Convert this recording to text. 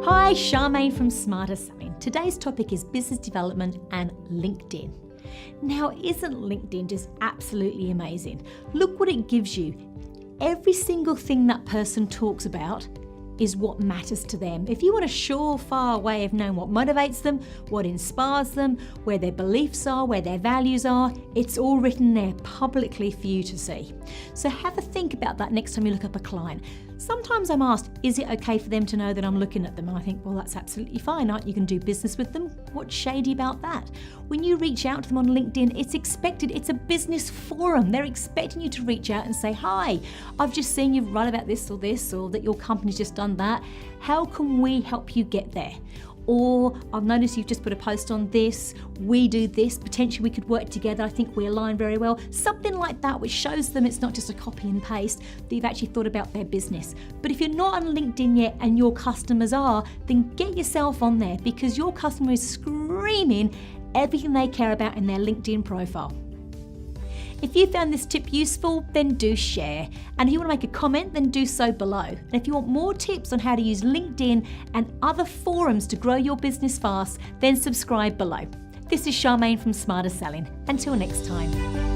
Hi, Charmaine from Smarter Selling. Today's topic is business development and LinkedIn. Now, isn't LinkedIn just absolutely amazing? Look what it gives you. Every single thing that person talks about is what matters to them. If you want a surefire way of knowing what motivates them, what inspires them, where their beliefs are, where their values are, it's all written there publicly for you to see. So have a think about that next time you look up a client. Sometimes I'm asked, is it okay for them to know that I'm looking at them? And I think, well, that's absolutely fine. Aren't you going to do business with them? What's shady about that? When you reach out to them on LinkedIn, it's expected. It's a business forum. They're expecting you to reach out and say, hi, I've just seen you write about this, or that your company's just done that. How can we help you get there? Or I've noticed you've just put a post on this, we do this, potentially we could work together, I think we align very well. Something like that, which shows them it's not just a copy and paste, that you've actually thought about their business. But if you're not on LinkedIn yet and your customers are, then get yourself on there, because your customer is screaming everything they care about in their LinkedIn profile. If you found this tip useful, then do share. And if you want to make a comment, then do so below. And if you want more tips on how to use LinkedIn and other forums to grow your business fast, then subscribe below. This is Charmaine from Smarter Selling. Until next time.